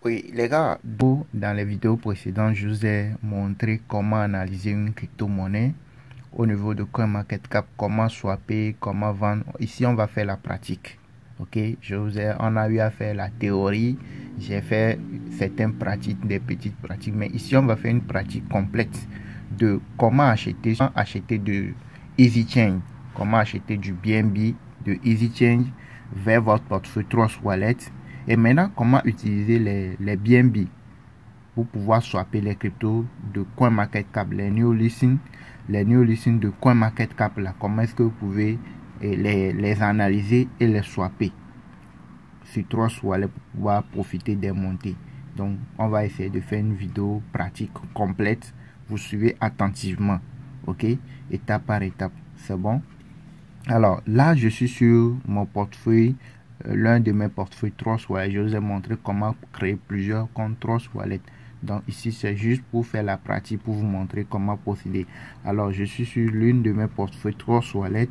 Oui, les gars, dans les vidéos précédentes, je vous ai montré comment analyser une crypto-monnaie au niveau de CoinMarketCap, comment swapper, comment vendre. Ici, on va faire la pratique. Ok, on a eu à faire la théorie, j'ai fait certaines pratiques, des petites pratiques, mais ici, on va faire une pratique complète de comment acheter de EasyChange, comment acheter du BNB de EasyChange vers votre portefeuille Trust Wallet. Et maintenant, comment utiliser les BNB pour pouvoir swapper les cryptos de CoinMarketCap, les new listings de CoinMarketCap là. Comment est-ce que vous pouvez les analyser et les swapper sur Trust Wallet pour pouvoir profiter des montées. Donc, on va essayer de faire une vidéo pratique complète. Vous suivez attentivement, ok, étape par étape. C'est bon? Alors là, je suis sur mon portefeuille, l'un de mes portefeuilles Trust Wallet. Je vous ai montré comment créer plusieurs comptes Trust Wallet. Donc ici, c'est juste pour faire la pratique, pour vous montrer comment procéder. Alors, je suis sur l'une de mes portefeuilles Trust Wallet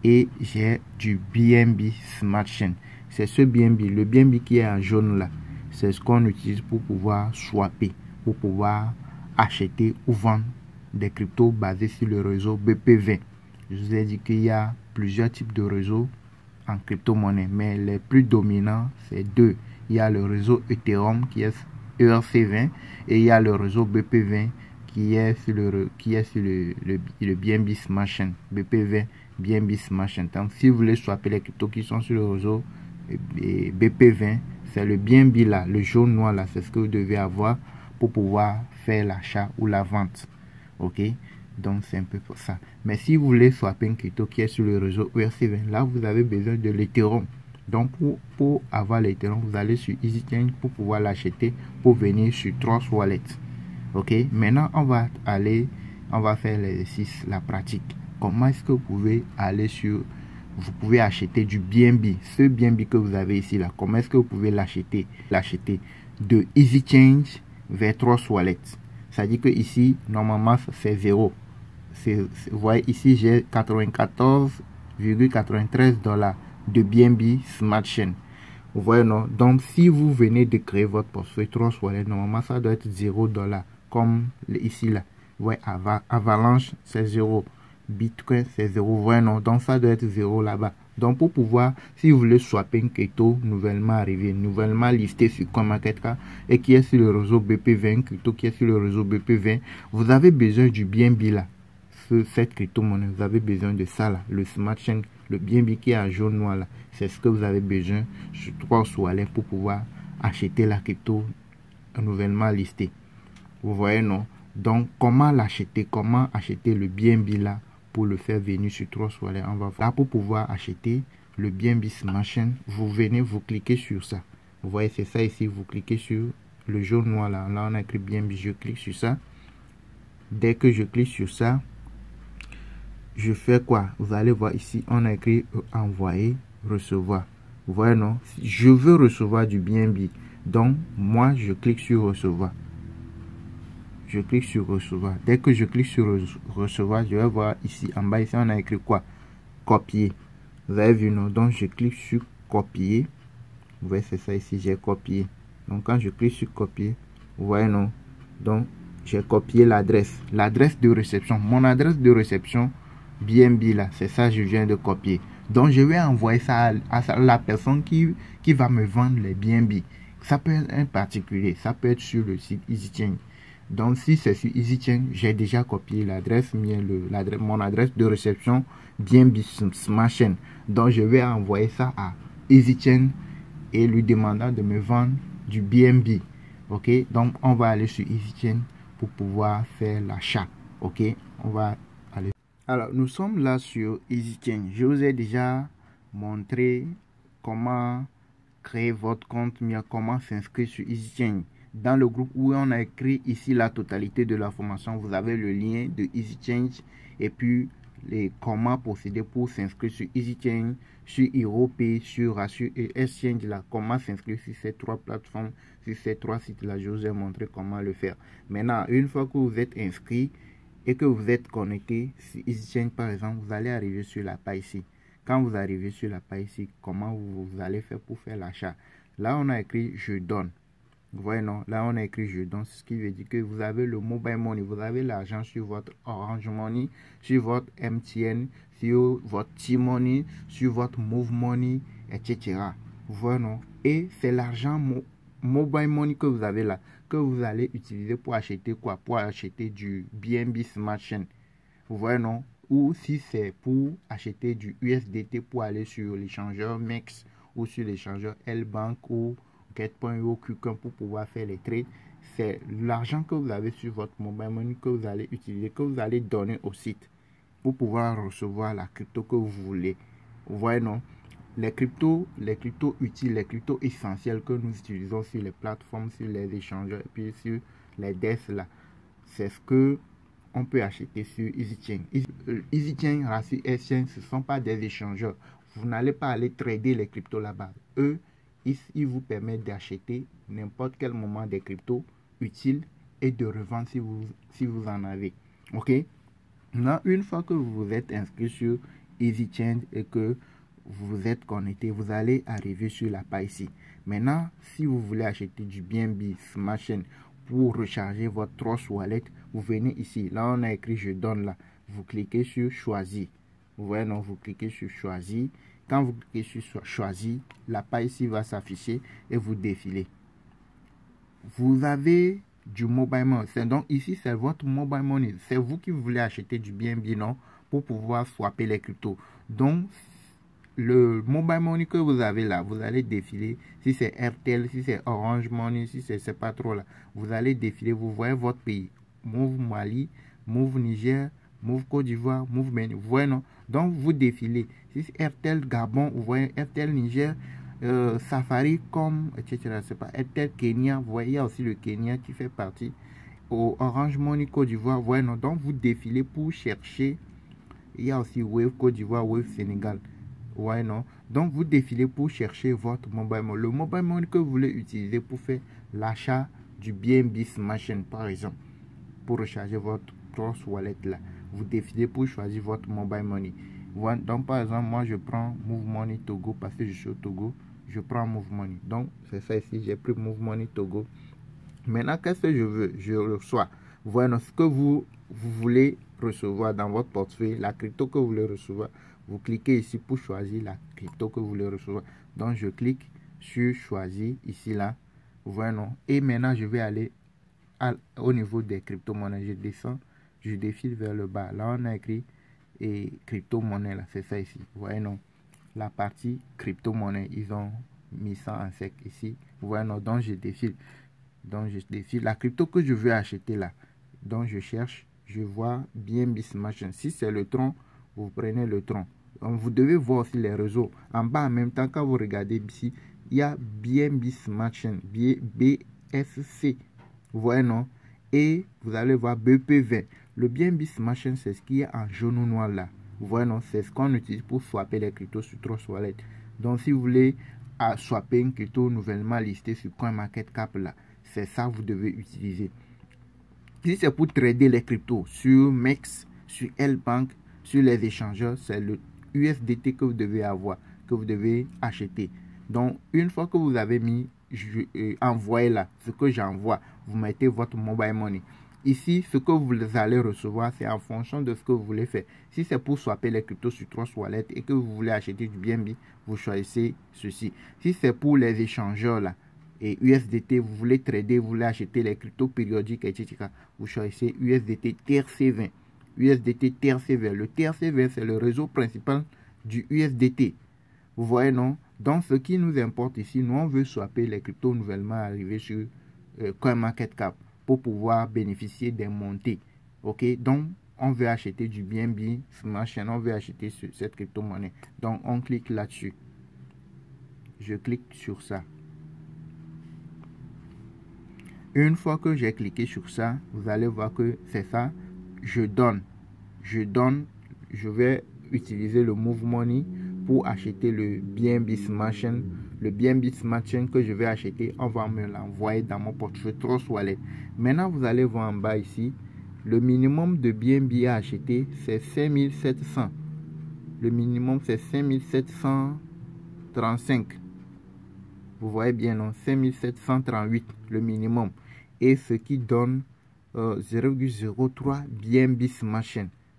et j'ai du BNB Smart Chain. C'est ce BNB, le BNB qui est en jaune là. C'est ce qu'on utilise pour pouvoir swapper, pour pouvoir acheter ou vendre des cryptos basés sur le réseau BP20. Je vous ai dit qu'il y a plusieurs types de réseaux en crypto-monnaie, mais les plus dominants, c'est deux. Il y a le réseau Ethereum qui est ERC20 et il y a le réseau BP20 qui est sur le BNB Smart Chain. BP20, BNB Smart Chain. Donc, si vous voulez swapper les cryptos qui sont sur le réseau BP20, c'est le BNB là, le jaune noir là, c'est ce que vous devez avoir pour pouvoir faire l'achat ou la vente. Ok? Donc c'est un peu pour ça. Mais si vous voulez swapper une crypto qui est sur le réseau ERC20, là vous avez besoin de l'Ethereum. Donc pour avoir l'Ethereum, vous allez sur EasyChange pour pouvoir l'acheter, pour venir sur Trust Wallet. Ok, maintenant on va faire l'exercice, la pratique. Comment est-ce que vous pouvez aller vous pouvez acheter du BNB, ce BNB que vous avez ici là. Comment est-ce que vous pouvez l'acheter de EasyChange vers Trust Wallet. Ça dit que ici normalement c'est 0. Vous voyez ici j'ai 94,93 $ de BNB Smart Chain. Vous voyez non? Donc si vous venez de créer votre portefeuille Trust Wallet, normalement ça doit être 0 $, comme ici là. Vous voyez Avalanche c'est 0, Bitcoin c'est 0. Vous voyez non? Donc ça doit être 0 là-bas. Donc pour pouvoir, si vous voulez swapper une crypto nouvellement arrivée, nouvellement listée sur CoinMarketCap et qui est sur le réseau BP20, crypto qui est sur le réseau BP20, vous avez besoin du BNB là. Cette crypto-monnaie, vous avez besoin de ça là, le Smart Chain, le BNB qui est en jaune noir là. C'est ce que vous avez besoin sur Trust Wallet pour pouvoir acheter la crypto nouvellement listée. Vous voyez non? Donc comment l'acheter, comment acheter le BNB là pour le faire venir sur Trust Wallet. On va là pour pouvoir acheter le BNB Smart Chain. Vous venez, vous cliquez sur ça. Vous voyez, c'est ça ici. Vous cliquez sur le jaune noir là. Là, on a écrit BNB. Je clique sur ça. Dès que je clique sur ça, je fais quoi? Vous allez voir ici, on a écrit envoyer, recevoir. Vous voyez non? Je veux recevoir du BNB. Donc, moi, je clique sur recevoir. Je clique sur recevoir. Dès que je clique sur recevoir, je vais voir ici en bas, ici on a écrit quoi? Copier. Vous avez vu non? Donc je clique sur copier. Vous voyez, c'est ça ici, j'ai copié. Donc quand je clique sur copier, vous voyez non? Donc j'ai copié l'adresse de réception. Mon adresse de réception BNB là, c'est ça, je viens de copier. Donc je vais envoyer ça à la personne qui va me vendre les BNB. Ça peut être un particulier, ça peut être sur le site EasyChange. Donc si c'est sur EasyChange, j'ai déjà copié l'adresse, mon adresse de réception BNB Smart Chain. Donc je vais envoyer ça à EasyChange et lui demandant de me vendre du BNB. Ok, donc on va aller sur EasyChange pour pouvoir faire l'achat. Ok, on va aller. Alors nous sommes là sur EasyChange. Je vous ai déjà montré comment créer votre compte, mais comment s'inscrire sur EasyChange. Dans le groupe où on a écrit ici la totalité de l'information, vous avez le lien de EasyChange et puis comment procéder pour s'inscrire sur EasyChange, sur HeroPay, sur Assure et Exchange là, comment s'inscrire sur ces trois plateformes, sur ces trois sites là. Je vous ai montré comment le faire. Maintenant, une fois que vous êtes inscrit et que vous êtes connecté sur EasyChange par exemple, vous allez arriver sur la page ici. Quand vous arrivez sur la page ici, comment vous allez faire pour faire l'achat? Là, on a écrit je donne. Vous voyez, non? Là, on a écrit je donne, ce qui veut dire que vous avez le mobile money, vous avez l'argent sur votre Orange Money, sur votre MTN, sur votre T-Money, sur votre Move Money, etc. Vous voyez, non? Et c'est l'argent mobile money que vous avez là, que vous allez utiliser pour acheter quoi? Pour acheter du BNB Smart Chain. Vous voyez, non? Ou si c'est pour acheter du USDT pour aller sur l'échangeur MEX ou sur l'échangeur L-Bank ou Get.io, Qcoin pour pouvoir faire les trades. C'est l'argent que vous avez sur votre mobile money que vous allez utiliser, que vous allez donner au site pour pouvoir recevoir la crypto que vous voulez. Vous voyez, non? Les cryptos utiles, les cryptos essentiels que nous utilisons sur les plateformes, sur les échangeurs et puis sur les DEX là, c'est ce que on peut acheter sur EasyChain. EasyChain, Raci Exchange, ce ne sont pas des échangeurs. Vous n'allez pas aller trader les cryptos là-bas. Eux, ils vous permettent d'acheter n'importe quel moment des cryptos utiles et de revendre si vous en avez. Ok? Maintenant, une fois que vous vous êtes inscrit sur EasyChain et que vous êtes connecté, vous allez arriver sur la page ici. Maintenant, si vous voulez acheter du BNB Smart Chain pour recharger votre Trust Wallet, vous venez ici. Là, on a écrit je donne là. Vous cliquez sur choisir. Vous voyez, non, vous cliquez sur choisir. Quand vous cliquez sur choisir, la page ici va s'afficher et vous défilez. Vous avez du mobile money. Donc ici, c'est votre mobile money. C'est vous qui voulez acheter du BNB, non, pour pouvoir swapper les cryptos. Donc, le mobile money que vous avez là, vous allez défiler. Si c'est RTL, si c'est Orange Money, si c'est pas trop là, vous allez défiler. Vous voyez votre pays. Move Mali, Move Niger, Move Côte d'Ivoire, Move Bénin. Vous voyez, non? Donc vous défilez. Si c'est RTL Gabon, vous voyez RTL Niger, Safari comme, etc. C'est pas RTL Kenya. Vous voyez, il y a aussi le Kenya qui fait partie. Au Orange Money Côte d'Ivoire, vous voyez, non? Donc vous défilez pour chercher. Il y a aussi Wave Côte d'Ivoire, Wave Sénégal. Ouais, non. Donc, vous défilez pour chercher votre mobile money. Le mobile money que vous voulez utiliser pour faire l'achat du BNB Smart Chain, par exemple, pour recharger votre Trust Wallet là. Vous défilez pour choisir votre mobile money. Ouais, donc, par exemple, moi, je prends Move Money Togo parce que je suis au Togo. Je prends Move Money. Donc, c'est ça ici. J'ai pris Move Money Togo. Maintenant, qu'est-ce que je veux? Je reçois. Voilà ce que vous voulez recevoir dans votre portefeuille, la crypto que vous voulez recevoir. Vous cliquez ici pour choisir la crypto que vous voulez recevoir. Donc, je clique sur choisir ici, là. Vous voyez, non? Et maintenant, je vais aller au niveau des crypto-monnaies. Je descends, je défile vers le bas. Là, on a écrit et crypto-monnaie, là. C'est ça ici. Vous voyez, non? La partie crypto-monnaie, ils ont mis ça en sec ici. Vous voyez, non? Donc, je défile. Donc, je défile la crypto que je veux acheter là. Donc, je cherche, je vois BNB Smart Chain. Si c'est le tronc, vous prenez le tronc. Donc, vous devez voir aussi les réseaux. En bas, en même temps, quand vous regardez ici, il y a BNB Smart Chain, BSC. Vous voyez, non? Et vous allez voir BP20. Le BNB Smart Chain, c'est ce qui est en jaune ou noir là. Vous voyez, non? C'est ce qu'on utilise pour swapper les cryptos sur Trust Wallet. Donc, si vous voulez swapper une crypto nouvellement listée sur CoinMarketCap là, c'est ça que vous devez utiliser. Si c'est pour trader les cryptos sur MEX, sur L-Bank, sur les échangeurs, c'est le USDT que vous devez avoir, que vous devez acheter. Donc, une fois que vous avez mis envoyé là, ce que j'envoie, vous mettez votre mobile money. Ici, ce que vous allez recevoir, c'est en fonction de ce que vous voulez faire. Si c'est pour swapper les cryptos sur Trust Wallet et que vous voulez acheter du BNB, vous choisissez ceci. Si c'est pour les échangeurs là, et USDT, vous voulez trader, vous voulez acheter les cryptos périodiques, etc. Vous choisissez USDT TRC20. USDT TRC20. Le TRC20, c'est le réseau principal du USDT. Vous voyez, non? Donc, ce qui nous importe ici, nous, on veut swapper les cryptos nouvellement arrivés sur CoinMarketCap pour pouvoir bénéficier des montées. Ok? Donc, on veut acheter du BNB Smart Chain, on veut acheter cette crypto-monnaie. Donc, on clique là-dessus. Je clique sur ça. Une fois que j'ai cliqué sur ça, vous allez voir que c'est ça. Je vais utiliser le Move Money pour acheter le BNB Smart Chain. Le BNB Smart Chain que je vais acheter, on va me l'envoyer dans mon portefeuille Trust Wallet. Maintenant, vous allez voir en bas ici, le minimum de BNB à acheter, c'est 5700. Le minimum, c'est 5735. Vous voyez bien, non? 5738 le minimum. Et ce qui donne 0,03 BNB Smart.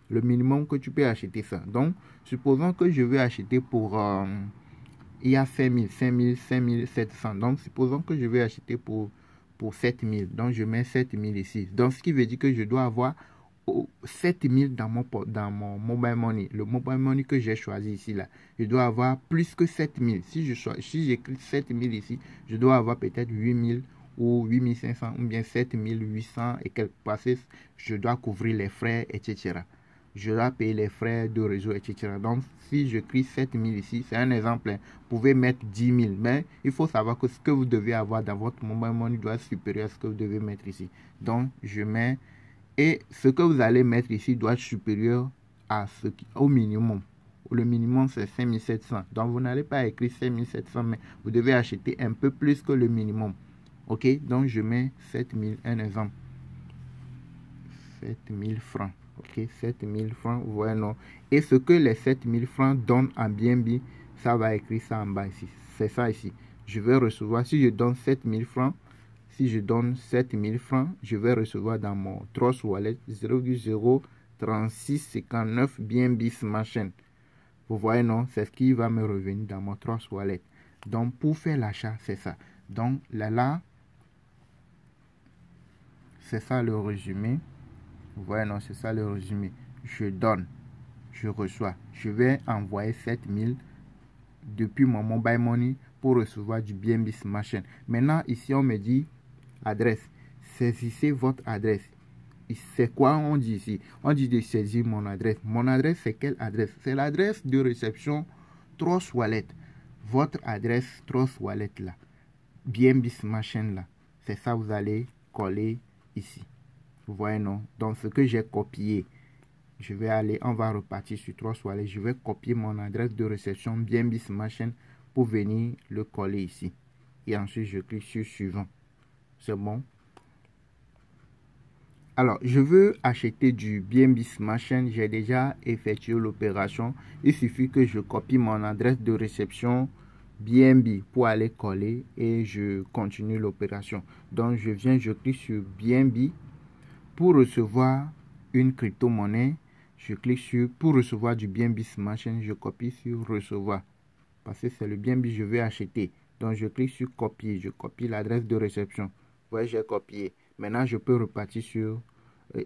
Le minimum que tu peux acheter ça. Donc, supposons que je veux acheter pour... il y a 5000, 5000, 5700. Donc, supposons que je vais acheter pour 7000. Donc, je mets 7000 ici. Donc, ce qui veut dire que je dois avoir 7000 dans mon mobile money. Le mobile money que j'ai choisi ici, là. Je dois avoir plus que 7000. Si j'écris 7000 ici, je dois avoir peut-être 8000 ou 8500 ou bien 7800 et quelques passes. Je dois couvrir les frais, etc. Je dois payer les frais de réseau, etc. Donc, si je crie 7000 ici, c'est un exemple. Hein. Vous pouvez mettre 10 000, mais il faut savoir que ce que vous devez avoir dans votre mobile money doit être supérieur à ce que vous devez mettre ici. Donc, je mets, et ce que vous allez mettre ici doit être supérieur à au minimum. Le minimum, c'est 5700. Donc, vous n'allez pas écrire 5700, mais vous devez acheter un peu plus que le minimum. Ok, donc je mets 7000, un exemple. 7000 francs. Ok, 7000 francs, vous voyez, non. Et ce que les 7000 francs donnent en BNB, ça va écrire ça en bas ici. C'est ça ici. Je vais recevoir, si je donne 7000 francs, si je donne 7000 francs, je vais recevoir dans mon Trust Wallet 0,3659 BNB Smart. Vous voyez, non, c'est ce qui va me revenir dans mon Trust Wallet. Donc, pour faire l'achat, c'est ça. Donc, là, c'est ça le résumé. Vous voyez, non, c'est ça le résumé. Je donne, je reçois. Je vais envoyer 7000 depuis mon mobile money pour recevoir du BNB Smart. Maintenant, ici, on me dit adresse. Saisissez votre adresse. C'est quoi on dit ici? On dit de saisir mon adresse. Mon adresse, c'est quelle adresse? C'est l'adresse de réception Trust Wallet. Votre adresse Trust Wallet là. BNB Smart là. C'est ça, vous allez coller ici. Vous voyez, non? Donc, ce que j'ai copié, je vais aller, on va repartir sur Trust Wallet. Je vais copier mon adresse de réception BNB Smart pour venir le coller ici. Et ensuite, je clique sur suivant. C'est bon? Alors, je veux acheter du BNB Smart. J'ai déjà effectué l'opération. Il suffit que je copie mon adresse de réception BNB pour aller coller et je continue l'opération. Donc, je viens, je clique sur BNB. Pour recevoir une crypto-monnaie, je clique sur pour recevoir du BNB Smart, je copie sur recevoir. Parce que c'est le BNB que je vais acheter. Donc je clique sur copier, je copie l'adresse de réception. Vous voyez, j'ai copié. Maintenant, je peux repartir sur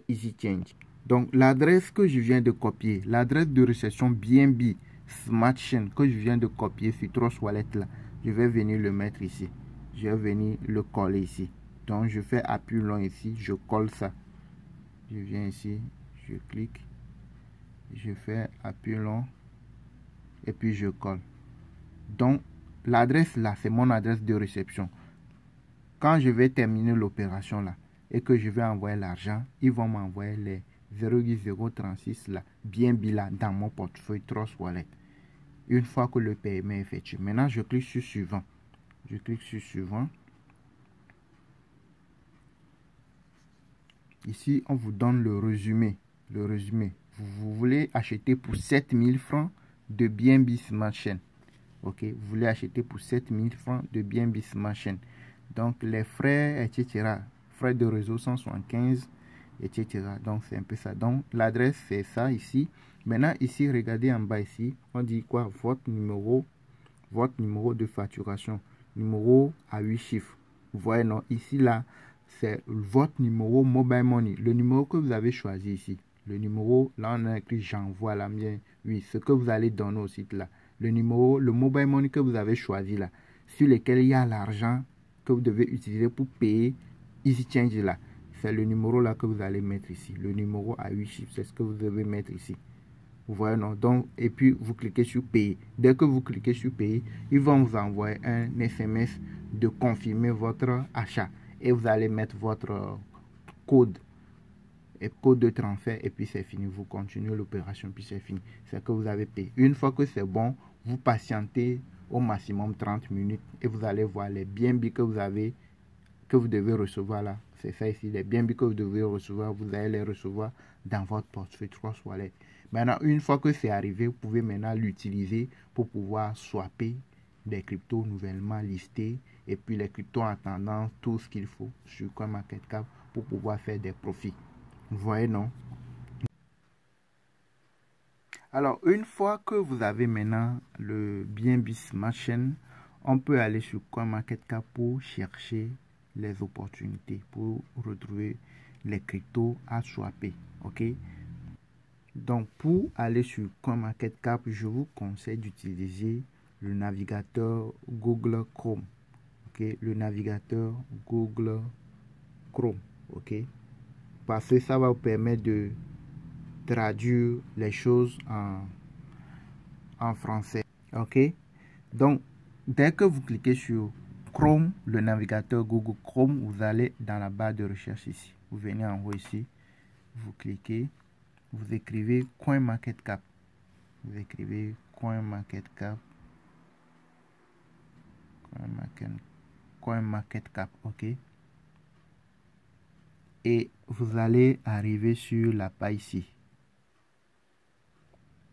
Easy Change. Donc l'adresse que je viens de copier, l'adresse de réception BNB Smart Chain que je viens de copier sur Trust Wallet là, je vais venir le mettre ici. Je vais venir le coller ici. Donc je fais appui long ici, je colle ça. Je viens ici, je clique, je fais appui long et puis je colle. Donc l'adresse là, c'est mon adresse de réception. Quand je vais terminer l'opération là et que je vais envoyer l'argent, ils vont m'envoyer les 0,036 là, bien là dans mon portefeuille Trust Wallet. Une fois que le paiement est effectué. Maintenant, je clique sur suivant. Je clique sur suivant. Ici, on vous donne le résumé. Le résumé. Vous voulez acheter pour 7000 francs de BNB Smart Chain. Ok, vous voulez acheter pour 7000 francs de BNB Smart Chain. Donc, les frais, etc. Frais de réseau 175, etc. Donc, c'est un peu ça. Donc, l'adresse, c'est ça ici. Maintenant, ici, regardez en bas ici. On dit quoi? Votre numéro de facturation. Numéro à 8 chiffres. Vous voyez, non? Ici, là, c'est votre numéro mobile money, le numéro que vous avez choisi ici. Le numéro, là on a écrit j'envoie la mienne. Oui, ce que vous allez donner au site là. Le numéro, le mobile money que vous avez choisi là, sur lequel il y a l'argent que vous devez utiliser pour payer Easy Change là. C'est le numéro là que vous allez mettre ici. Le numéro à 8 chiffres, c'est ce que vous devez mettre ici. Vous voyez, non? Donc, et puis vous cliquez sur payer. Dès que vous cliquez sur payer, ils vont vous envoyer un SMS de confirmer votre achat. Et vous allez mettre votre code et code de transfert et puis c'est fini. Vous continuez l'opération puis c'est fini. C'est que vous avez payé. Une fois que c'est bon, vous patientez au maximum 30 minutes et vous allez voir les BNB que vous devez recevoir là. C'est ça ici, les BNB que vous devez recevoir, vous allez les recevoir dans votre portefeuille Trust Wallet. Maintenant, une fois que c'est arrivé, vous pouvez maintenant l'utiliser pour pouvoir swapper des cryptos nouvellement listés et puis les cryptos en tendance, tout ce qu'il faut sur CoinMarketCap pour pouvoir faire des profits. Vous voyez, non? Alors, une fois que vous avez maintenant le BNB Smart Chain, on peut aller sur CoinMarketCap pour chercher les opportunités, pour retrouver les cryptos à swapper. Ok? Donc, pour aller sur CoinMarketCap, je vous conseille d'utiliser le navigateur Google Chrome. Ok? Le navigateur Google Chrome. Ok? Parce que ça va vous permettre de traduire les choses en français. Ok? Donc, dès que vous cliquez sur Chrome, le navigateur Google Chrome, vous allez dans la barre de recherche ici. Vous venez en haut ici, vous cliquez, vous écrivez CoinMarketCap. Vous écrivez CoinMarketCap. CoinMarketCap, ok? Et vous allez arriver sur la page ici.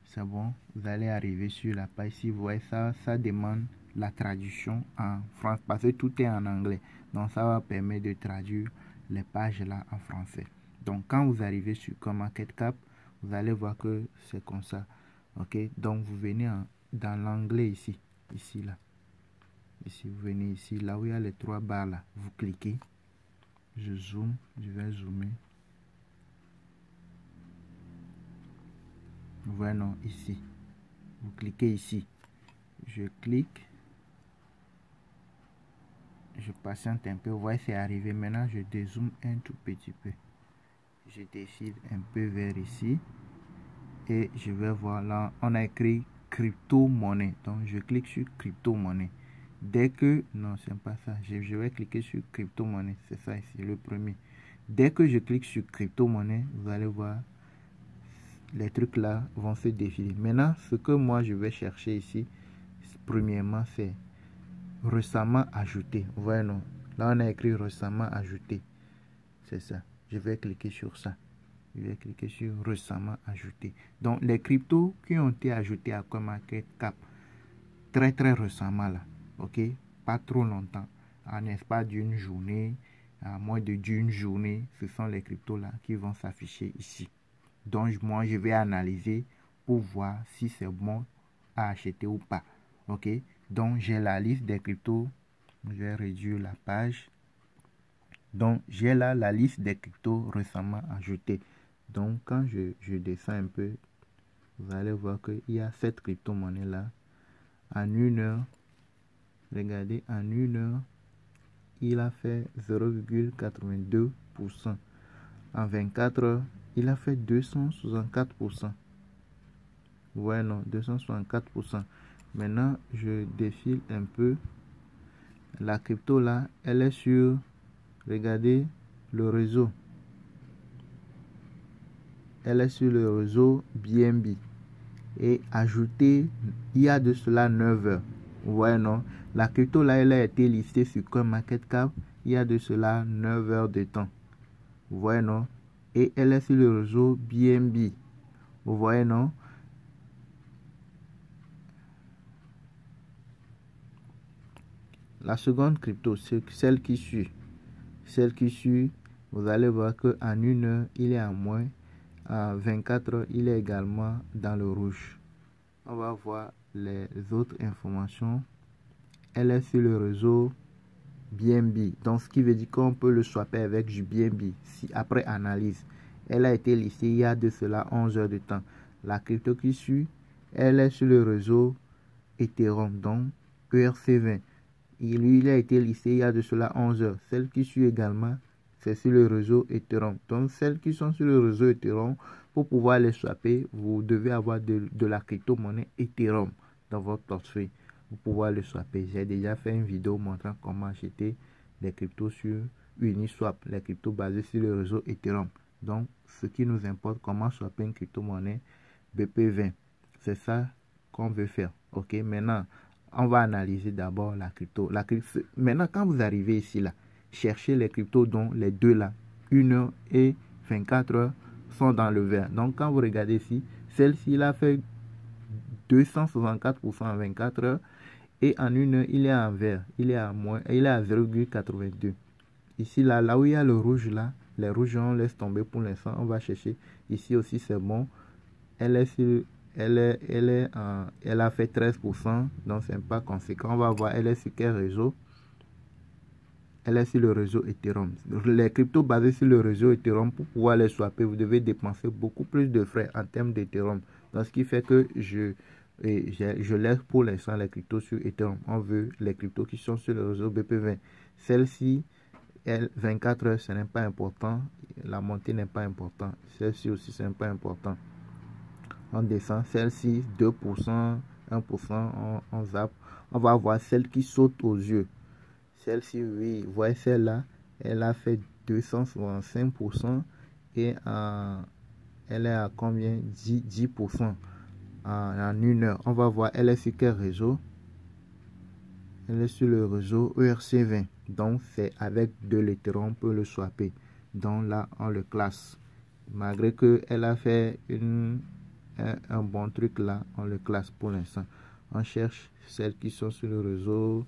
C'est bon, vous allez arriver sur la page ici. Vous voyez ça, ça demande la traduction en français parce que tout est en anglais. Donc ça va permettre de traduire les pages là en français. Donc quand vous arrivez sur CoinMarketCap, vous allez voir que c'est comme ça. Ok, donc vous venez dans l'anglais ici, là. Ici, vous venez ici, là où il y a les trois barres là. Vous cliquez. Je zoome, je vais zoomer. Voilà, ici. Vous cliquez ici. Je clique. Je patiente un peu. Vous voyez, c'est arrivé. Maintenant, je dézoome un tout petit peu. Je décide un peu vers ici. Et je vais voir là, on a écrit crypto-monnaie. Donc, je clique sur crypto-monnaie. Dès que, non, c'est pas ça. Je vais cliquer sur crypto-monnaie. C'est ça ici, le premier. Dès que je clique sur crypto-monnaie, vous allez voir, les trucs là vont se défiler. Maintenant, ce que moi je vais chercher ici, premièrement, c'est récemment ajouté. Vous voyez, non? Là, on a écrit récemment ajouté. C'est ça. Je vais cliquer sur ça. Je vais cliquer sur récemment ajouté. Donc, les cryptos qui ont été ajoutés à CoinMarketCap très récemment là. Ok? Pas trop longtemps. En espace d'une journée, à moins d'une journée, ce sont les cryptos là qui vont s'afficher ici. Donc, moi, je vais analyser pour voir si c'est bon à acheter ou pas. Ok? Donc, j'ai la liste des cryptos. Je vais réduire la page. Donc, j'ai là la liste des cryptos récemment ajoutés. Donc, quand je descends un peu, vous allez voir qu'il y a cette crypto-monnaie là. En 1 heure, regardez, en 1 heure, il a fait 0,82%. En 24 heures, il a fait 264%. Ouais, non, 264%. Maintenant, je défile un peu. La crypto là, elle est sur, regardez, le réseau. Elle est sur le réseau BNB. Et ajoutée, il y a de cela 9 heures. Ouais, non. La crypto là, elle a été listée sur CoinMarketCap il y a de cela 9 heures de temps. Vous voyez, non? Et elle est sur le réseau BNB. Vous voyez, non? La seconde crypto, c'est celle qui suit. Celle qui suit, vous allez voir qu'en 1 heure, il est en moins. En 24 heures, il est également dans le rouge. On va voir les autres informations. Elle est sur le réseau BNB. Donc, ce qui veut dire qu'on peut le swapper avec du BNB. Si après analyse, elle a été listée il y a de cela 11 heures de temps. La crypto qui suit, elle est sur le réseau Ethereum, donc ERC20. Il a été listé il y a de cela 11 heures. Celle qui suit également, c'est sur le réseau Ethereum. Donc, celles qui sont sur le réseau Ethereum, pour pouvoir les swapper, vous devez avoir de la crypto-monnaie Ethereum dans votre portefeuille pour pouvoir le swapper. J'ai déjà fait une vidéo montrant comment acheter des cryptos sur Uniswap, les cryptos basés sur le réseau Ethereum. Donc, ce qui nous importe, comment swapper une crypto-monnaie BP20. C'est ça qu'on veut faire. Ok, maintenant, on va analyser d'abord la crypto. Maintenant, quand vous arrivez ici, là, cherchez les cryptos dont les deux là, 1 heure et 24 heures, sont dans le vert. Donc, quand vous regardez ici, celle-ci, a fait 264% en 24 heures Et en 1 heure, il est en vert. Il est à 0,82. Ici, là où il y a le rouge, là, les rouges, on laisse tomber pour l'instant. On va chercher. Ici aussi, c'est bon. Elle a fait 13%. Donc, c'est pas conséquent. On va voir, elle est sur quel réseau. Elle est sur le réseau Ethereum. Les cryptos basés sur le réseau Ethereum, pour pouvoir les swapper, vous devez dépenser beaucoup plus de frais en termes d'Ethereum. Donc, ce qui fait que je laisse pour l'instant les cryptos sur Ethereum. On veut les cryptos qui sont sur le réseau BP20. Celle-ci, 24 heures, ce n'est pas important. La montée n'est pas importante. Celle-ci aussi, ce n'est pas important. On descend. Celle-ci, 2%, 1%, on zappe. On va voir celle qui saute aux yeux. Celle-ci, oui, vous voyez celle-là, elle a fait 265% et elle est à combien? 10% en 1 heure. On va voir, elle est sur quel réseau? Elle est sur le réseau ERC20. Donc, c'est avec de l'Ethereum, on peut le swapper. Donc là, on le classe. Malgré qu'elle a fait un bon truc là, on le classe pour l'instant. On cherche celles qui sont sur le réseau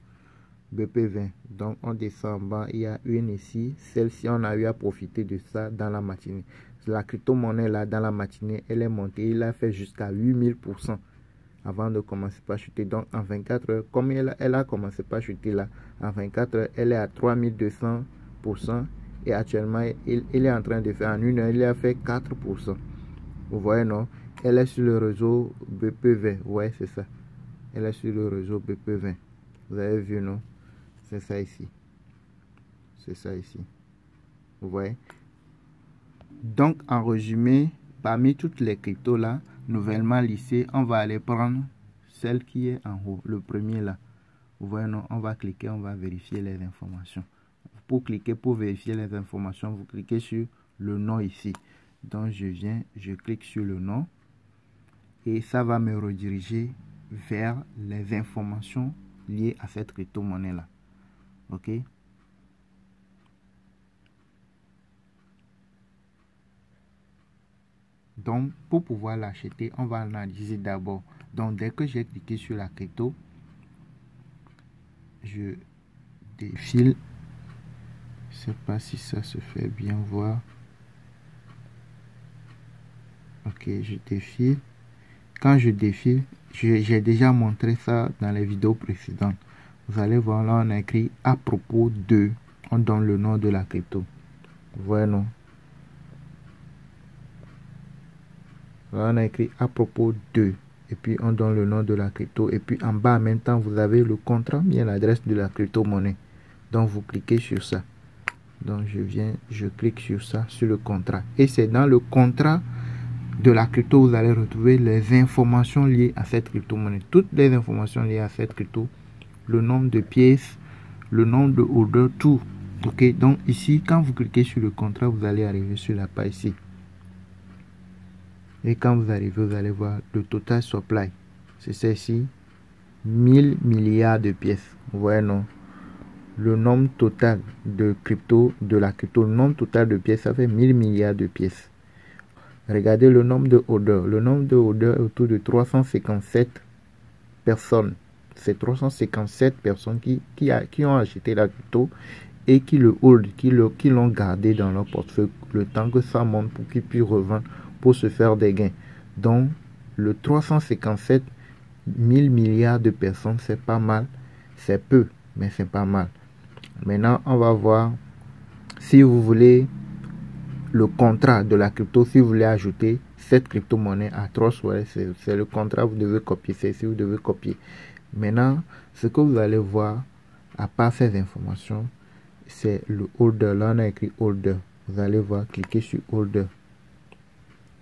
BP20. Donc on descend en bas, il y a une ici. Celle-ci, on a eu à profiter de ça dans la matinée. La crypto-monnaie là, dans la matinée, elle est montée. Il a fait jusqu'à 8000% avant de commencer par chuter. Donc en 24 heures, comme elle a commencé par chuter là, en 24 heures, elle est à 3200%. Et actuellement, il est en train de faire en 1 heure, il a fait 4%. Vous voyez, non? Elle est sur le réseau BP20. Ouais, c'est ça. Elle est sur le réseau BP20. Vous avez vu, non? C'est ça ici. C'est ça ici. Vous voyez? Donc, en résumé, parmi toutes les cryptos là, nouvellement listées, on va aller prendre celle qui est en haut, le premier là. Vous voyez, non? On va cliquer, on va vérifier les informations. Pour cliquer, pour vérifier les informations, vous cliquez sur le nom ici. Donc, je clique sur le nom. Et ça va me rediriger vers les informations liées à cette crypto-monnaie là. OK? Donc, pour pouvoir l'acheter, on va analyser d'abord. Donc, dès que j'ai cliqué sur la crypto, je défile. Je ne sais pas si ça se fait bien voir. Ok, je défile. Quand je défile, j'ai déjà montré ça dans les vidéos précédentes. Vous allez voir, là, on a écrit à propos de. On donne le nom de la crypto. Vous voyez, non? Là, on a écrit à propos de. Et puis, on donne le nom de la crypto. Et puis, en bas, en même temps, vous avez le contrat, bien l'adresse de la crypto-monnaie. Donc, vous cliquez sur ça. Donc, je clique sur ça, sur le contrat. Et c'est dans le contrat de la crypto, vous allez retrouver les informations liées à cette crypto-monnaie. Toutes les informations liées à cette crypto. Le nombre de pièces, le nombre de orders, tout. Ok, donc ici, quand vous cliquez sur le contrat, vous allez arriver sur la page ici. Et quand vous arrivez, vous allez voir le total supply. C'est celle-ci. 1000 milliards de pièces. Vous voyez, non? Le nombre total de crypto, de la crypto, le nombre total de pièces, ça fait 1000 milliards de pièces. Regardez le nombre de orders. Le nombre de orders est autour de 357 personnes. C'est 357 personnes qui ont acheté la crypto et qui le hold, qui l'ont gardé dans leur portefeuille le temps que ça monte pour qu'ils puissent revendre pour se faire des gains. Donc, le 357 000 milliards de personnes, c'est pas mal. C'est peu, mais c'est pas mal. Maintenant, on va voir si vous voulez le contrat de la crypto, si vous voulez ajouter cette crypto-monnaie à Trust Wallet, c'est le contrat, vous devez copier, c'est ici, vous devez copier. Maintenant, ce que vous allez voir, à part ces informations, c'est le holder. Là, on a écrit holder. Vous allez voir, cliquez sur holder.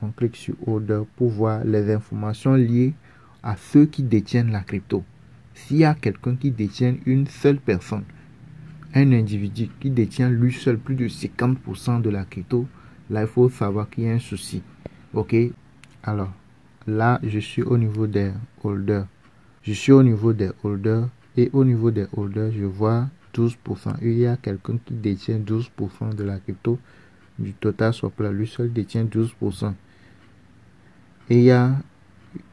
On clique sur holder pour voir les informations liées à ceux qui détiennent la crypto. S'il y a quelqu'un qui détient une seule personne, un individu qui détient lui seul plus de 50% de la crypto, là, il faut savoir qu'il y a un souci. Ok? Alors, là, je suis au niveau des holders. Je suis au niveau des holders. Et au niveau des holders, je vois 12%. Il y a quelqu'un qui détient 12% de la crypto du total supply. Lui seul détient 12%. Et il y a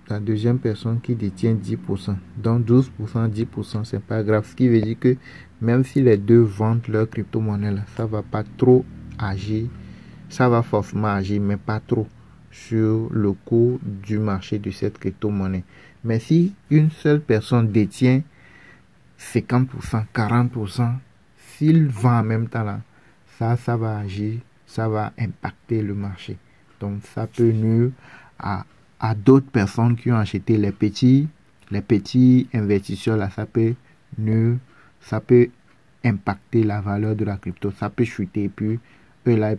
la deuxième personne qui détient 10%. Donc 12%, 10%, c'est pas grave. Ce qui veut dire que même si les deux vendent leur crypto-monnaie là, ça va pas trop agir. Ça va forcément agir, mais pas trop sur le cours du marché de cette crypto-monnaie. Mais si une seule personne détient 50%, 40%, s'il vend en même temps là, ça va agir, ça va impacter le marché. Donc ça peut nuire à d'autres personnes qui ont acheté les petits investisseurs là, ça peut nuire, ça peut impacter la valeur de la crypto, ça peut chuter, et puis eux là,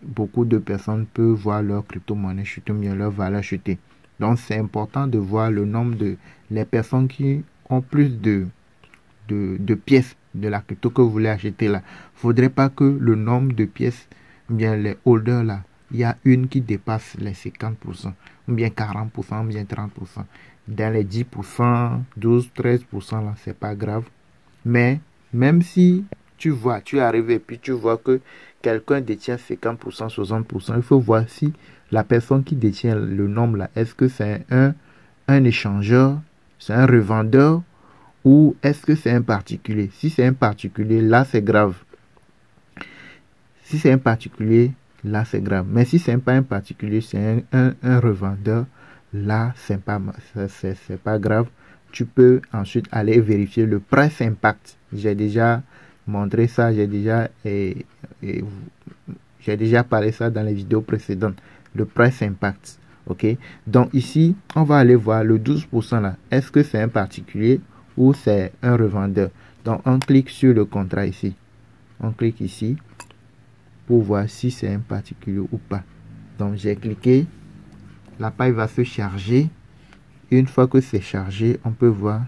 beaucoup de personnes peuvent voir leur crypto-monnaie chuter, bien leur valeur chuter. Donc c'est important de voir le nombre de les personnes qui ont plus de pièces de la crypto que vous voulez acheter là. Faudrait pas que le nombre de pièces, bien les holders là, il y a une qui dépasse les 50%, ou bien 40%, ou bien 30%. Dans les 10%, 12, 13% là, c'est pas grave. Mais même si tu arrives et puis tu vois que quelqu'un détient 50%, 60%, il faut voir si la personne qui détient le nombre là, est-ce que c'est un échangeur, c'est un revendeur, ou est-ce que c'est un particulier? Si c'est un particulier, là c'est grave. Si c'est un particulier, là c'est grave. Mais si c'est pas un particulier, c'est un revendeur, là c'est pas grave. Tu peux ensuite aller vérifier le price impact. J'ai déjà montré ça, j'ai déjà parlé ça dans les vidéos précédentes. Le price impact. Ok. Donc ici, on va aller voir le 12% là. Est-ce que c'est un particulier ou c'est un revendeur? Donc on clique sur le contrat ici. On clique ici pour voir si c'est un particulier ou pas. Donc j'ai cliqué. La page va se charger. Une fois que c'est chargé, on peut voir.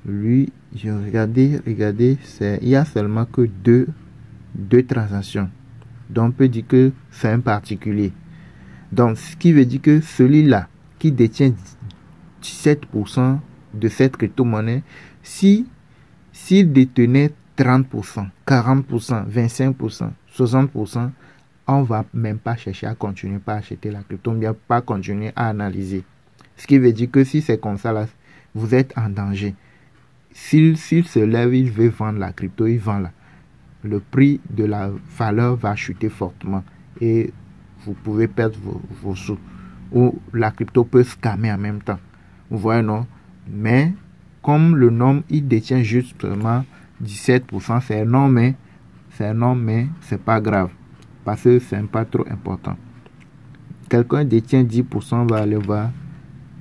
Lui, j'ai regardé, il y a seulement que deux transactions. Donc on peut dire que c'est un particulier. Donc ce qui veut dire que celui-là qui détient 17% de cette crypto-monnaie, s'il détenait 30%, 40%, 25%, 60%, on va même pas chercher à continuer à acheter la crypto, bien pas continuer à analyser. Ce qui veut dire que si c'est comme ça là, vous êtes en danger. S'il se lève, il veut vendre la crypto, il vend là. Le prix de la valeur va chuter fortement et vous pouvez perdre vos sous. Ou la crypto peut scammer en même temps. Vous voyez, non? Mais comme le nombre, il détient justement 17%, c'est énorme, mais c'est pas grave. Parce que c'est pas trop important. Quelqu'un détient 10%, on va aller voir.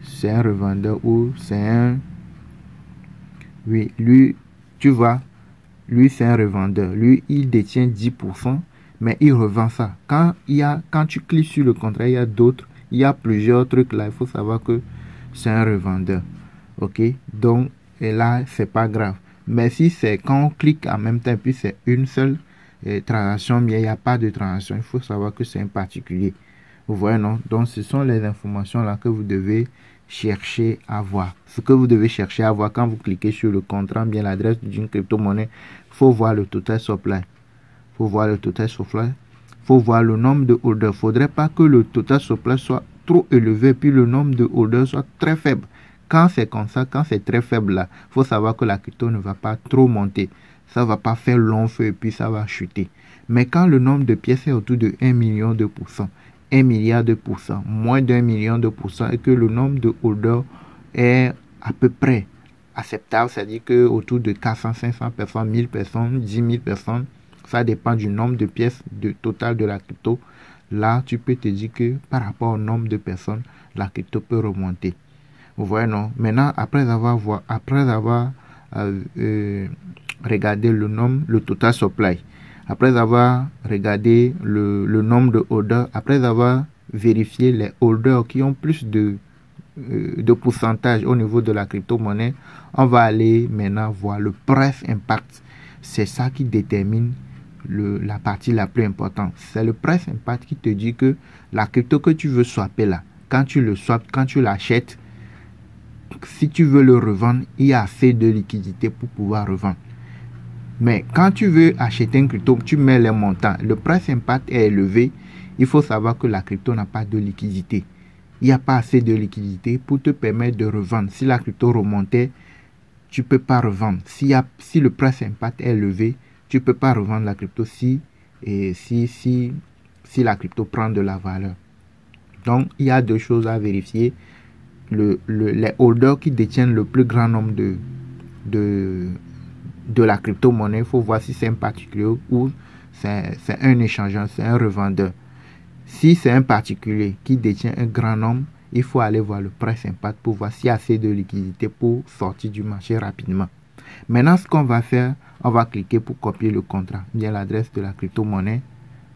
C'est un revendeur ou c'est un... Oui, lui, tu vois, lui c'est un revendeur. Lui, il détient 10%, mais il revend ça. Quand tu cliques sur le contrat, il y a plusieurs trucs là. Il faut savoir que c'est un revendeur. Ok, donc, et là, c'est pas grave. Mais si c'est quand on clique en même temps, puis c'est une seule transaction, mais il n'y a pas de transaction, il faut savoir que c'est un particulier. Vous voyez, non? Donc, ce sont les informations là que vous devez chercher à voir. Ce que vous devez chercher à voir quand vous cliquez sur le contrat, bien l'adresse d'une crypto-monnaie, il faut voir le total supply. Il faut voir le total supply. Il faut voir le nombre de holders. Il ne faudrait pas que le total supply soit trop élevé, puis le nombre de holders soit très faible. Quand c'est comme ça, quand c'est très faible là, il faut savoir que la crypto ne va pas trop monter. Ça ne va pas faire long feu et puis ça va chuter. Mais quand le nombre de pièces est autour de 1 million de %, 1 milliard de %, moins d'1 million de %, et que le nombre de holders est à peu près acceptable, c'est-à-dire que autour de 400, 500 personnes, 1000 personnes, 10 000 personnes, ça dépend du nombre de pièces total de la crypto. Là, tu peux te dire que par rapport au nombre de personnes, la crypto peut remonter. Vous voyez, non? Maintenant, après avoir regardé le total supply, après avoir regardé le nombre de holders, après avoir vérifié les holders qui ont plus de pourcentage au niveau de la crypto-monnaie, on va aller maintenant voir le price impact. C'est ça qui détermine la partie la plus importante. C'est le price impact qui te dit que la crypto que tu veux swapper là, quand tu le swaps, quand tu l'achètes, si tu veux le revendre, il y a assez de liquidité pour pouvoir revendre. Mais quand tu veux acheter une crypto, tu mets les montants. Le price impact est élevé. Il faut savoir que la crypto n'a pas de liquidité. il n'y a pas assez de liquidité pour te permettre de revendre. Si la crypto remontait, tu ne peux pas revendre. Si le price impact est élevé, tu ne peux pas revendre la crypto si la crypto prend de la valeur. Donc, il y a deux choses à vérifier. Les holders qui détiennent le plus grand nombre de la crypto-monnaie, il faut voir si c'est un particulier ou c'est un échangeur, c'est un revendeur. Si c'est un particulier qui détient un grand nombre, il faut aller voir le price impact pour voir s'il y a assez de liquidité pour sortir du marché rapidement. Maintenant, ce qu'on va faire, on va cliquer pour copier le contrat, bien l'adresse de la crypto-monnaie.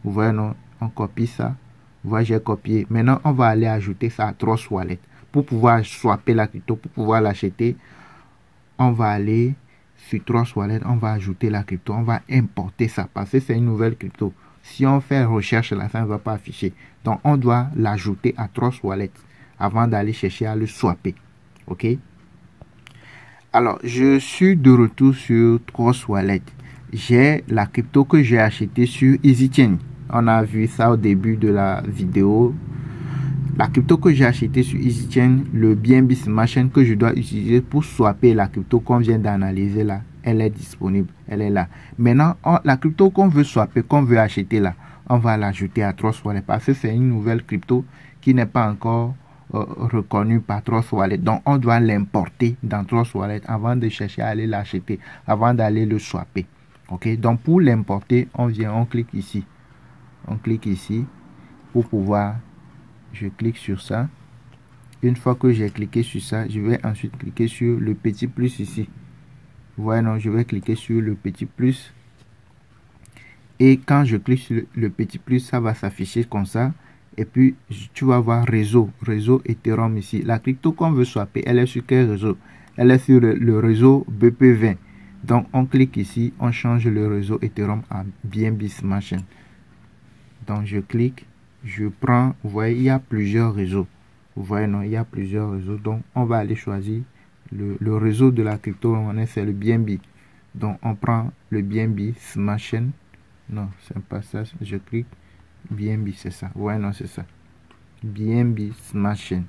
Vous voyez, non, on copie ça. Vous voyez, j'ai copié. Maintenant, on va aller ajouter ça à Trust Wallet. Pour pouvoir swapper la crypto, pour pouvoir l'acheter, on va aller sur Trust Wallet, on va ajouter la crypto, on va importer ça parce que c'est une nouvelle crypto. Si on fait recherche là, ça ne va pas afficher. Donc, on doit l'ajouter à Trust Wallet avant d'aller chercher à le swapper. OK? Alors, je suis de retour sur Trust Wallet. J'ai la crypto que j'ai achetée sur EasyChain. On a vu ça au début de la vidéo. La crypto que j'ai achetée sur EasyChain, le BNB Smart Chain que je dois utiliser pour swapper la crypto qu'on vient d'analyser là, elle est disponible, elle est là. Maintenant, la crypto qu'on veut swapper, qu'on veut acheter là, on va l'ajouter à Trust Wallet parce que c'est une nouvelle crypto qui n'est pas encore reconnue par Trust Wallet. Donc, on doit l'importer dans Trust Wallet avant de chercher à aller l'acheter, avant d'aller le swapper. OK? Donc, pour l'importer, on vient, on clique ici. On clique ici pour pouvoir... Je clique sur ça. Une fois que j'ai cliqué sur ça, je vais ensuite cliquer sur le petit plus ici. Vous voyez, non, je vais cliquer sur le petit plus. Et quand je clique sur le petit plus, ça va s'afficher comme ça. Et puis, tu vas voir réseau Ethereum ici. La crypto qu'on veut swapper, elle est sur quel réseau? Elle est sur le réseau BP20. Donc, on clique ici, on change le réseau Ethereum à BNB Smart Chain. Donc, je clique. Je prends, vous voyez, il y a plusieurs réseaux. Vous voyez, non, il y a plusieurs réseaux. Donc, on va aller choisir le réseau de la crypto-monnaie, c'est le BNB. Donc, on prend le BNB Smart Chain. Non, c'est pas ça. Je clique. BNB, c'est ça. Vous voyez, non, c'est ça. BNB Smart Chain.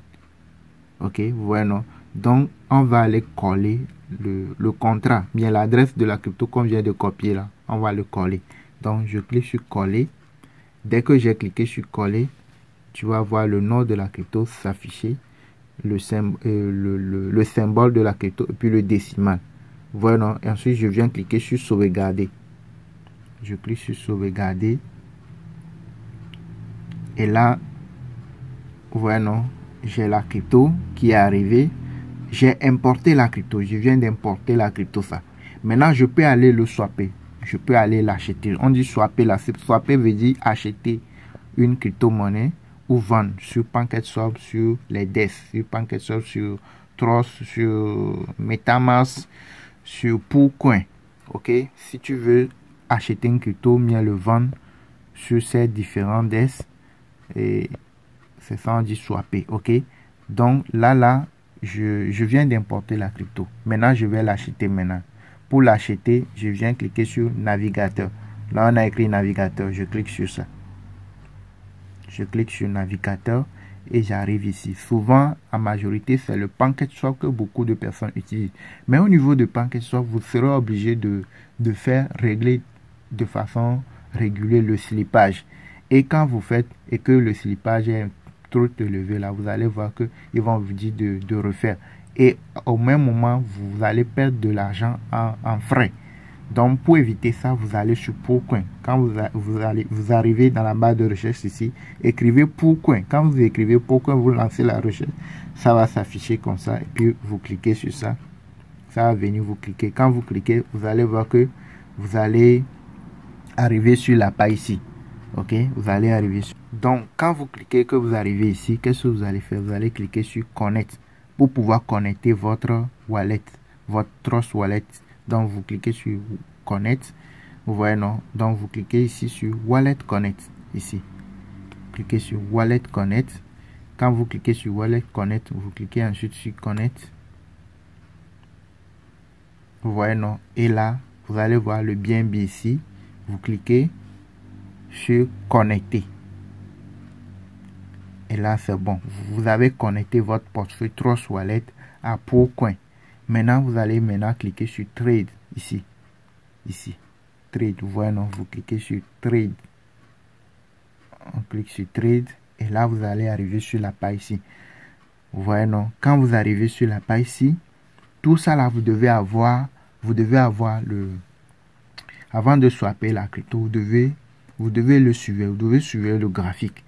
OK, vous voyez, non. Donc, on va aller coller le contrat, bien l'adresse de la crypto qu'on vient de copier là. On va le coller. Donc, je clique sur coller. Dès que j'ai cliqué sur coller, tu vas voir le nom de la crypto s'afficher, le symbole de la crypto et puis le décimal. Voilà. Et ensuite, je viens cliquer sur sauvegarder. Je clique sur sauvegarder. Et là, voilà, j'ai la crypto qui est arrivée. J'ai importé la crypto. Je viens d'importer la crypto ça. Maintenant, je peux aller le swapper. Je peux aller l'acheter. On dit swapper là. Swapper veut dire acheter une crypto-monnaie ou vendre sur PancakeSwap, sur les DEX, sur PancakeSwap, sur Trust, sur MetaMask, sur PooCoin. OK? Si tu veux acheter une crypto, bien le vendre sur ces différents DEX. Et c'est ça, on dit swapper. OK? Donc là, je viens d'importer la crypto. Maintenant, je vais l'acheter maintenant. Pour l'acheter, je viens cliquer sur navigateur. Là, on a écrit navigateur. Je clique sur ça. Je clique sur navigateur et j'arrive ici. Souvent, en majorité, c'est le PancakeSwap que beaucoup de personnes utilisent. Mais au niveau de PancakeSwap, vous serez obligé de faire régler de façon régulière le slippage. Et quand vous faites et que le slippage est trop élevé, là, vous allez voir qu'ils vont vous dire de refaire. Et au même moment, vous allez perdre de l'argent en frais. Donc, pour éviter ça, vous allez sur PooCoin. Quand vous arrivez dans la barre de recherche ici, écrivez PooCoin. Quand vous écrivez PooCoin, vous lancez la recherche. Ça va s'afficher comme ça. Et puis, vous cliquez sur ça. Ça va venir, vous cliquez. Quand vous cliquez, vous allez voir que vous allez arriver sur la page ici. OK? Vous allez arriver sur... Donc, quand vous cliquez que vous arrivez ici, qu'est-ce que vous allez faire? Vous allez cliquer sur Connect pour pouvoir connecter votre wallet, votre Trust Wallet. Donc, vous cliquez sur Connect. Vous voyez, non? Donc, vous cliquez ici sur Wallet Connect. Ici. Cliquez sur Wallet Connect. Quand vous cliquez sur Wallet Connect, vous cliquez ensuite sur Connect. Vous voyez, non? Et là, vous allez voir le BNB ici. Vous cliquez sur Connecter. Et là, c'est bon. Vous avez connecté votre portefeuille Trust Wallet à Procoin. Maintenant, vous allez cliquer sur Trade ici. Ici. Trade. Vous voyez, non? Vous cliquez sur Trade. On clique sur Trade. Et là, vous allez arriver sur la page ici. Vous voyez, non? Quand vous arrivez sur la page ici, tout ça là, vous devez avoir le... Avant de swapper la crypto, vous devez le suivre. Vous devez suivre le graphique.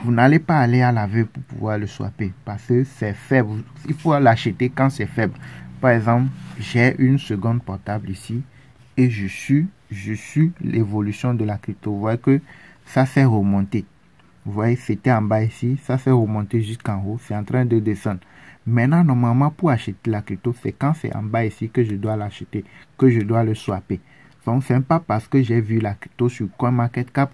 Vous n'allez pas aller à l'aveugle pour pouvoir le swapper parce que c'est faible. Il faut l'acheter quand c'est faible. Par exemple, j'ai une seconde portable ici et je suis l'évolution de la crypto. Vous voyez que ça s'est remonté. Vous voyez, c'était en bas ici, ça s'est remonté jusqu'en haut, c'est en train de descendre. Maintenant, normalement, pour acheter la crypto, c'est quand c'est en bas ici que je dois l'acheter, que je dois le swapper. Donc, c'est pas parce que j'ai vu la crypto sur CoinMarketCap,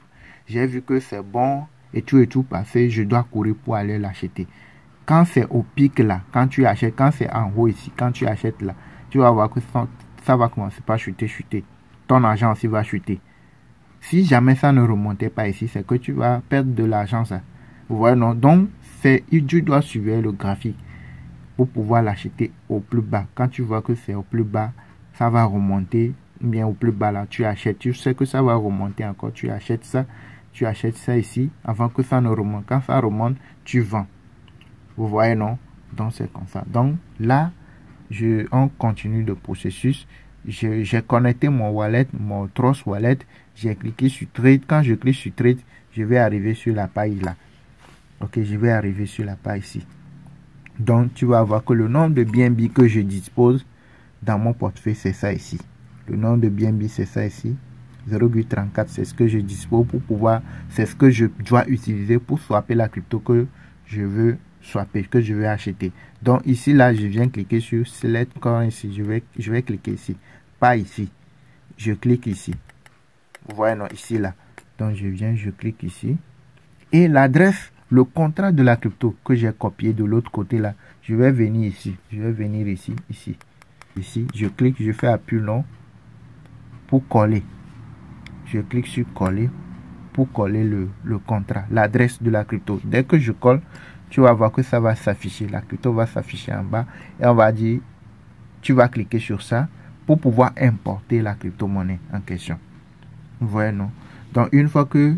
j'ai vu que c'est bon et tout passé, je dois courir pour aller l'acheter. Quand c'est au pic là, quand tu achètes, quand c'est en haut ici, quand tu achètes là, tu vas voir que ça va commencer par chuter. Ton argent aussi va chuter. Si jamais ça ne remontait pas ici, c'est que tu vas perdre de l'argent, ça. Vous voyez, non? Donc, tu dois suivre le graphique pour pouvoir l'acheter au plus bas. Quand tu vois que c'est au plus bas, ça va remonter. Bien au plus bas là, tu achètes. Tu sais que ça va remonter encore. Tu achètes ça ici avant que ça ne remonte. Quand ça remonte, tu vends. Vous voyez, non? Donc, c'est comme ça. Donc, là, on continue le processus. J'ai connecté mon wallet, mon Trust Wallet. J'ai cliqué sur Trade. Quand je clique sur Trade, je vais arriver sur la page là. Ok, je vais arriver sur la page ici. Donc, tu vas voir que le nombre de BNB que je dispose dans mon portefeuille, c'est ça ici. Le nombre de BNB, c'est ça ici. 0,34, c'est ce que je dispose pour pouvoir, c'est ce que je dois utiliser pour swapper la crypto que je veux swapper, que je veux acheter. Donc, ici, là, je viens cliquer sur Select Coin ici. Je vais cliquer ici. Pas ici. Je clique ici. Vous voyez, non, ici, là. Donc, je clique ici. Et l'adresse, le contrat de la crypto que j'ai copié de l'autre côté, là, je vais venir ici. Je vais venir ici. Ici, je clique, je fais appui long pour coller. Je clique sur coller pour coller le contrat, l'adresse de la crypto. Dès que je colle, tu vas voir que ça va s'afficher. La crypto va s'afficher en bas. Et on va dire, tu vas cliquer sur ça pour pouvoir importer la crypto-monnaie en question. Vous voyez, non? Donc, une fois que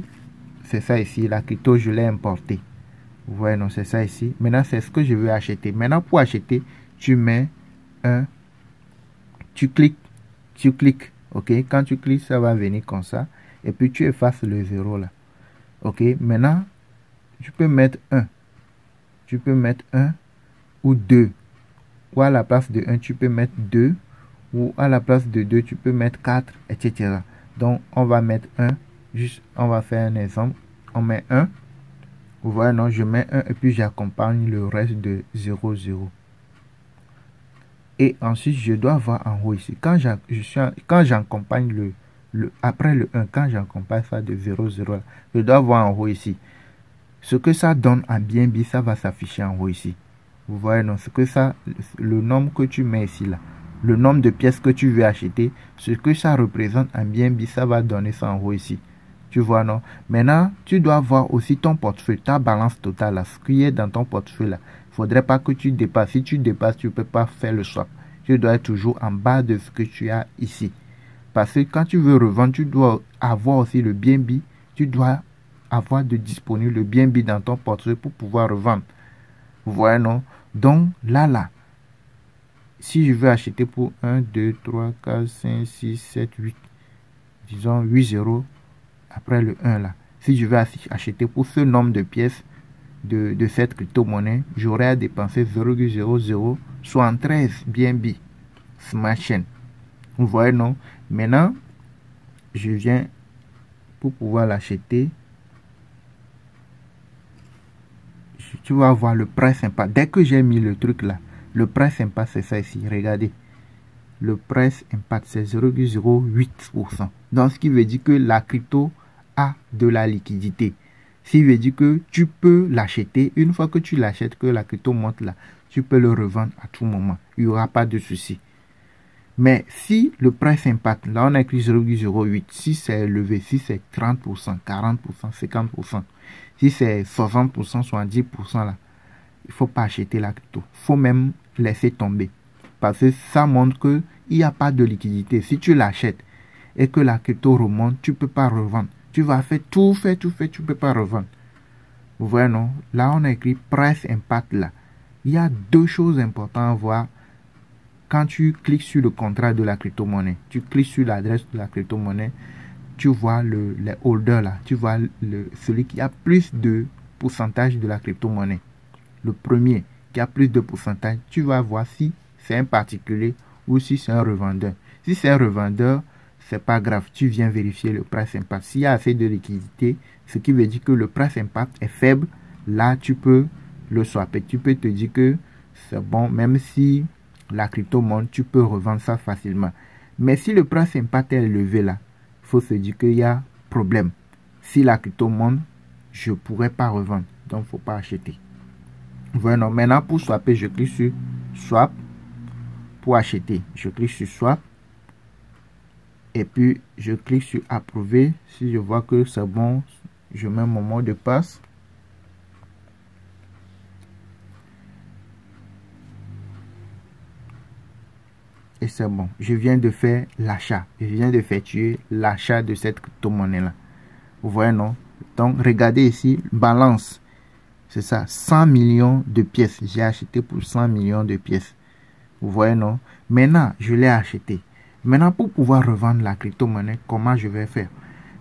c'est ça ici, la crypto, je l'ai importée. Vous voyez, non? C'est ça ici. Maintenant, c'est ce que je veux acheter. Maintenant, pour acheter, tu mets tu cliques. Ok? Quand tu cliques, ça va venir comme ça. Et puis, tu effaces le 0 là. Ok? Maintenant, tu peux mettre 1. Tu peux mettre 1 ou 2. Ou à la place de 1, tu peux mettre 2. Ou à la place de 2, tu peux mettre 4, etc. Donc, on va mettre 1. Juste, on va faire un exemple. On met 1. Vous voyez, non, je mets 1 et puis j'accompagne le reste de 0, 0. Et ensuite, je dois voir en haut ici. Quand j'accompagne après le 1, quand j'accompagne ça de 0, 0, je dois voir en haut ici. Ce que ça donne en BNB, ça va s'afficher en haut ici. Vous voyez, non, ce que ça, le nombre que tu mets ici, là, le nombre de pièces que tu veux acheter, ce que ça représente en BNB, ça va donner ça en haut ici. Tu vois, non? Maintenant, tu dois voir aussi ton portefeuille, ta balance totale, là, ce qui est dans ton portefeuille, là. Il ne faudrait pas que tu dépasses. Si tu dépasses, tu ne peux pas faire le swap. Tu dois être toujours en bas de ce que tu as ici. Parce que quand tu veux revendre, tu dois avoir aussi le BNB. Tu dois avoir de disponible le BNB dans ton portefeuille pour pouvoir revendre. Vous voyez, non? Donc, là, si je veux acheter pour 1, 2, 3, 4, 5, 6, 7, 8, disons 8 0, après le 1 là, si je veux acheter pour ce nombre de pièces de cette crypto-monnaie, j'aurai à dépenser 0,0073 BNB Smart Chain. Vous voyez, non? Maintenant, je viens pour pouvoir l'acheter. Tu vas voir le price impact. Dès que j'ai mis le truc là, le price impact, c'est ça ici. Regardez. Le price impact, c'est 0,08%. Donc, ce qui veut dire que la crypto a de la liquidité. Ce qui veut dire que tu peux l'acheter. Une fois que tu l'achètes, que la crypto monte là, tu peux le revendre à tout moment. Il n'y aura pas de souci. Mais si le price impact, là on a écrit 0,08, si c'est élevé, si c'est 30%, 40%, 50%, Si c'est 60%, 70% là, il ne faut pas acheter la crypto. Il faut même laisser tomber. Parce que ça montre qu'il n'y a pas de liquidité. Si tu l'achètes et que la crypto remonte, tu ne peux pas revendre. Tu vas faire tout, tu ne peux pas revendre. Vous voyez, non? Là, on a écrit Price Impact là. Il y a deux choses importantes à voir quand tu cliques sur le contrat de la crypto-monnaie. Tu cliques sur l'adresse de la crypto-monnaie. Tu vois les holders là. Tu vois celui qui a plus de pourcentage de la crypto-monnaie. Le premier qui a plus de pourcentage. Tu vas voir si c'est un particulier ou si c'est un revendeur. Si c'est un revendeur, c'est pas grave. Tu viens vérifier le price impact. S'il y a assez de liquidité, ce qui veut dire que le price impact est faible, là tu peux le swapper. Tu peux te dire que c'est bon, même si la crypto monte, tu peux revendre ça facilement. Mais si le price impact est élevé là, il faut se dire qu'il y a problème. Si la crypto monte, je ne pourrais pas revendre. Donc, il ne faut pas acheter. Voilà. Maintenant, pour swapper, je clique sur Swap. Pour acheter, je clique sur Swap. Et puis, je clique sur Approuver. Si je vois que c'est bon, je mets mon mot de passe. Et c'est bon. Je viens de faire l'achat. Je viens d'effectuer l'achat de cette crypto-monnaie-là. Vous voyez, non? Donc, regardez ici, balance. C'est ça, 100 millions de pièces. J'ai acheté pour 100 millions de pièces. Vous voyez, non? Maintenant, je l'ai acheté. Maintenant, pour pouvoir revendre la crypto-monnaie, comment je vais faire?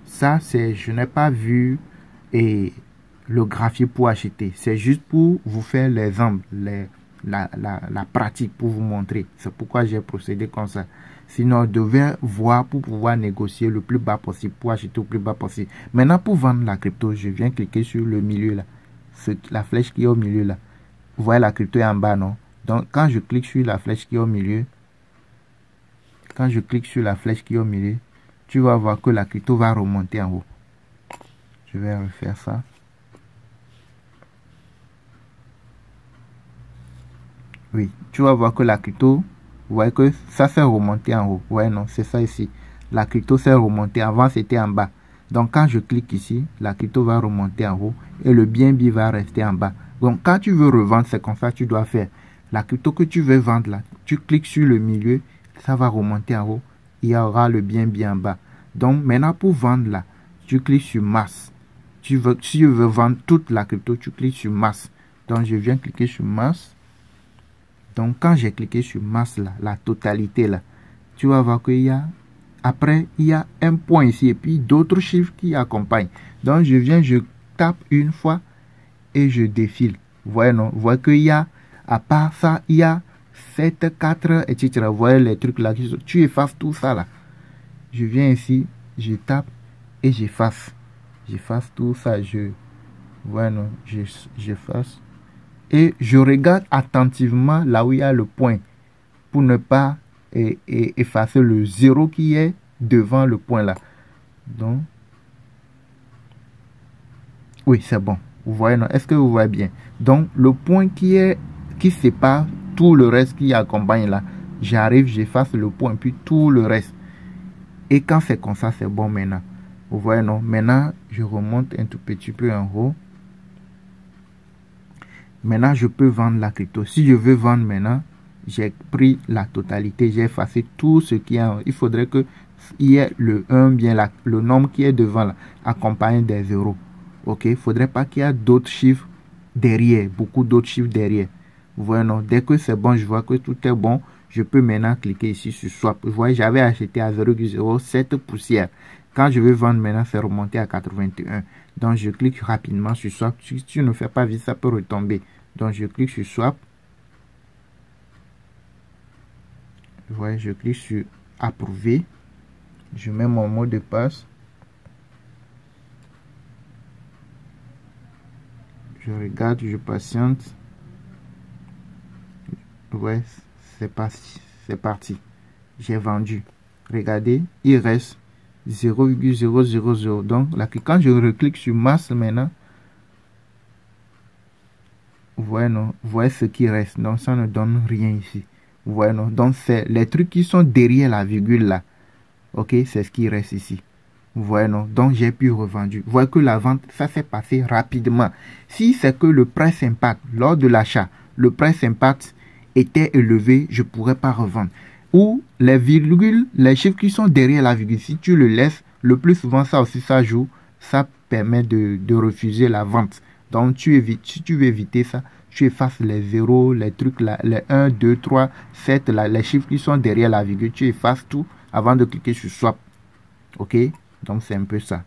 Ça, je n'ai pas vu le graphique pour acheter. C'est juste pour vous faire l'exemple, la pratique, pour vous montrer. C'est pourquoi j'ai procédé comme ça. Sinon, on devait voir pour pouvoir négocier le plus bas possible, pour acheter au plus bas possible. Maintenant, pour vendre la crypto, je viens cliquer sur le milieu là. La flèche qui est au milieu là. Vous voyez, la crypto est en bas, non? Donc, quand je clique sur la flèche qui est au milieu, tu vas voir que la crypto va remonter en haut. Je vais refaire ça. Oui, tu vas voir que la crypto, vous voyez que ça s'est remonté en haut. Ouais, non, c'est ça ici. La crypto s'est remontée. Avant, c'était en bas. Donc, quand je clique ici, la crypto va remonter en haut et le BNB va rester en bas. Donc, quand tu veux revendre, c'est comme ça que tu dois faire. La crypto que tu veux vendre là, tu cliques sur le milieu, ça va remonter en haut. Il y aura le BNB en bas. Donc, maintenant, pour vendre là, tu cliques sur masse. Si tu veux vendre toute la crypto, tu cliques sur masse. Donc, je viens cliquer sur masse. Donc, quand j'ai cliqué sur masse là, la totalité là, tu vas voir qu'il y a, après, il y a un point ici et puis d'autres chiffres qui accompagnent. Donc, je tape une fois et je défile. Vous voyez, non? Vous voyez qu'il y a, à part ça, il y a 7, 4, etc. Vous voyez les trucs là, tu effaces tout ça là. Je viens ici, je tape et j'efface. J'efface tout ça, voilà, non, j'efface. Et je regarde attentivement là où il y a le point pour ne pas effacer le 0 qui est devant le point là. Donc, oui, c'est bon. Vous voyez, non? Est-ce que vous voyez bien? Donc, le point qui sépare tout le reste qui accompagne là, j'arrive, j'efface le point, puis tout le reste. Et quand c'est comme ça, c'est bon maintenant. Vous voyez, non? Maintenant, je remonte un tout petit peu en haut. Maintenant, je peux vendre la crypto. Si je veux vendre maintenant, j'ai pris la totalité. J'ai effacé tout ce qui est en haut. Il faudrait qu'il y ait le 1, bien le nombre qui est devant là, accompagné des zéros. Ok? Il ne faudrait pas qu'il y ait d'autres chiffres derrière. Beaucoup d'autres chiffres derrière. Vous voyez, non? Dès que c'est bon, je vois que tout est bon. Je peux maintenant cliquer ici sur Swap. Vous voyez, j'avais acheté à 0,07 poussières. Quand je veux vendre maintenant, c'est remonté à 81. Donc, je clique rapidement sur Swap. Si tu ne fais pas vite, ça peut retomber. Donc, je clique sur Swap. Vous voyez, je clique sur Approuver. Je mets mon mot de passe. Je regarde, je patiente. Ouais, c'est parti. C'est parti. J'ai vendu. Regardez, il reste 0,000. Donc, là, quand je reclique sur masse maintenant, vous voyez, non? Vous voyez ce qui reste. Donc, ça ne donne rien ici. Vous voyez, non? Donc, c'est les trucs qui sont derrière la virgule là. Ok, c'est ce qui reste ici. Vous voyez, non? Donc, j'ai pu revendu. Vous voyez que la vente, ça s'est passé rapidement. Si c'est que le price impact, lors de l'achat, le price impact était élevé, je ne pourrais pas revendre. Ou les virgules, les chiffres qui sont derrière la virgule, si tu le laisses, le plus souvent, ça aussi, ça joue. Ça permet de refuser la vente. Donc, si tu veux éviter ça, tu effaces les zéros, les trucs, les 1, 2, 3, 7, les chiffres qui sont derrière la virgule. Tu effaces tout avant de cliquer sur swap. OK? Donc, c'est un peu ça.